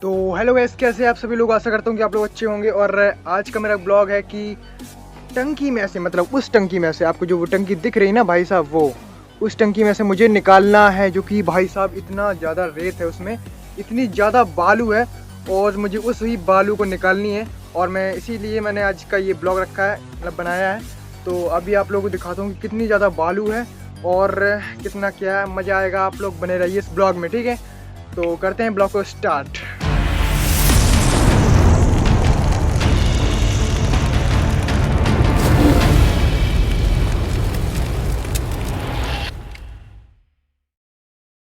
तो hello guys, कैसे आप सभी लोग। आशा करता हूँ कि आप लोग अच्छे होंगे। और आज का मेरा ब्लॉग है कि टंकी में से, मतलब उस टंकी में से, आपको जो वो टंकी दिख रही है ना भाई साहब, वो उस टंकी में से मुझे निकालना है। जो कि भाई साहब इतना ज़्यादा रेत है उसमें, इतनी ज़्यादा बालू है और मुझे उस ही बालू को निकालनी है। और मैं इसीलिए मैंने आज का ये ब्लॉग रखा है, मतलब बनाया है। तो अभी आप लोगों को दिखाता हूँ कि कितनी ज़्यादा बालू है और कितना क्या मज़ा आएगा। आप लोग बने रहिए इस ब्लॉग में, ठीक है। तो करते हैं ब्लॉग को स्टार्ट।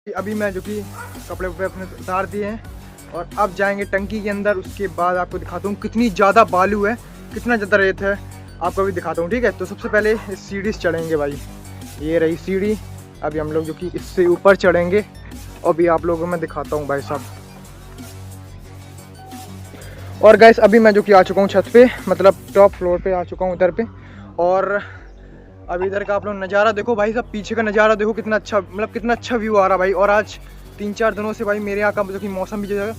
अभी मैं जो कि कपड़े वपड़े अपने उतार दिए हैं और अब जाएंगे टंकी के अंदर। उसके बाद आपको दिखाता हूँ कितनी ज़्यादा बालू है, कितना ज़्यादा रेत है, आपको भी दिखाता हूँ, ठीक है। तो सबसे पहले इस सीढ़ी से चढ़ेंगे भाई, ये रही सीढ़ी। अभी हम लोग जो कि इससे ऊपर चढ़ेंगे और भी आप लोगों को मैं दिखाता हूँ भाई साहब। और गैस अभी मैं जो कि आ चुका हूँ छत पे, मतलब टॉप फ्लोर पे आ चुका हूँ उधर पे। और अब इधर का आप लोग नज़ारा देखो भाई साहब, पीछे का नज़ारा देखो कितना अच्छा, मतलब कितना अच्छा व्यू आ रहा भाई। और आज 3-4 दिनों से भाई मेरे यहाँ का जो कि मौसम भी जो है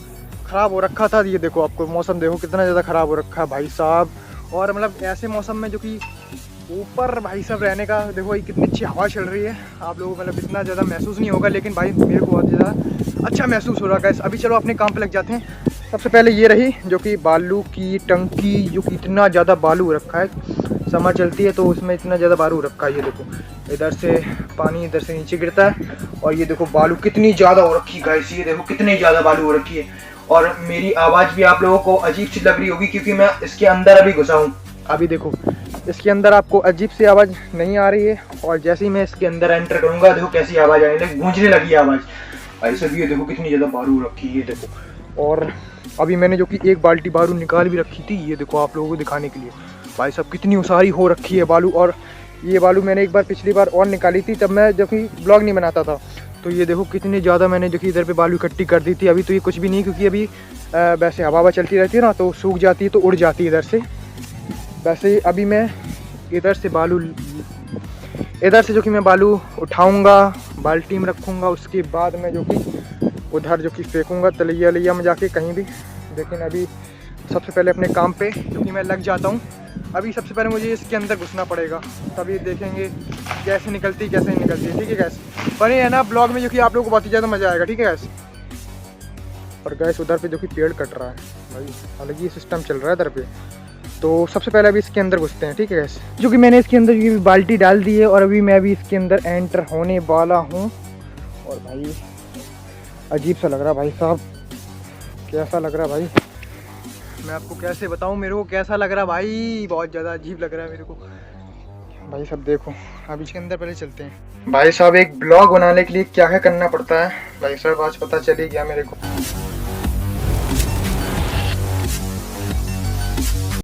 ख़राब हो रखा था। ये देखो, आपको मौसम देखो कितना ज़्यादा ख़राब हो रखा है भाई साहब। और मतलब ऐसे मौसम में जो कि ऊपर भाई साहब रहने का देखो भाई कितनी अच्छी हवा चल रही है। आप लोगों को मतलब इतना ज़्यादा महसूस नहीं होगा, लेकिन भाई मेरे को बहुत ज़्यादा अच्छा महसूस हो रहा है। अभी चलो अपने काम पर लग जाते हैं। सबसे पहले ये रही जो कि बालू की टंकी, जो कि इतना ज़्यादा बालू रखा है। समर चलती है तो उसमें इतना ज़्यादा बालू रखा है। ये देखो इधर से पानी इधर से नीचे गिरता है और ये देखो बालू कितनी ज़्यादा हो रखी है गाइस। ये देखो कितनी ज़्यादा बालू हो रखी है। और मेरी आवाज़ भी आप लोगों को अजीब सी लग रही होगी क्योंकि मैं इसके अंदर अभी घुसा हूँ। अभी देखो इसके अंदर आपको अजीब सी आवाज़ नहीं आ रही है। और जैसे ही मैं इसके अंदर एंटर करूँगा देखो कैसी आवाज़ आने लगी, गूंजने लगी आवाज़। ऐसे भी ये देखो कितनी ज़्यादा बालू रखी है, ये देखो। और अभी मैंने जो कि एक बाल्टी बालू निकाल भी रखी थी, ये देखो आप लोगों को दिखाने के लिए। भाई साहब कितनी उसारी हो रखी है बालू। और ये बालू मैंने एक बार पिछली बार और निकाली थी, तब मैं जो कि ब्लॉग नहीं बनाता था। तो ये देखो कितनी ज़्यादा मैंने जो कि इधर पे बालू इकट्ठी कर दी थी। अभी तो ये कुछ भी नहीं, क्योंकि अभी वैसे हवा चलती रहती है ना, तो सूख जाती है तो उड़ जाती है इधर से। वैसे अभी मैं इधर से जो कि मैं बालू उठाऊँगा, बाल्टी में रखूँगा। उसके बाद मैं जो कि उधर जो कि फेंकूँगा तलैया में जाके कहीं भी। लेकिन अभी सबसे पहले अपने काम पे जो कि मैं लग जाता हूँ। अभी सबसे पहले मुझे इसके अंदर घुसना पड़ेगा, तभी देखेंगे कैसे निकलती है, ठीक है गैस। बने है ना ब्लॉग में, जो कि आप लोगों को बहुत ही ज़्यादा मज़ा आएगा, ठीक है गैस। और गैस उधर पे जो कि पेड़ कट रहा है भाई, अलग ही सिस्टम चल रहा है इधर पे। तो सबसे पहले अभी इसके अंदर घुसते हैं, ठीक है गैस। जो कि मैंने इसके अंदर ये बाल्टी डाल दी है और अभी मैं भी इसके अंदर एंटर होने वाला हूँ। और भाई अजीब सा लग रहा भाई साहब, कैसा लग रहा भाई, मैं आपको कैसे बताऊं मेरे को कैसा लग रहा भाई। बहुत ज़्यादा अजीब लग रहा है मेरे को भाई साहब। देखो अभी इसके अंदर पहले चलते हैं भाई साहब। एक ब्लॉग बनाने के लिए क्या क्या करना पड़ता है भाई साहब, आज पता चल ही गया मेरे को।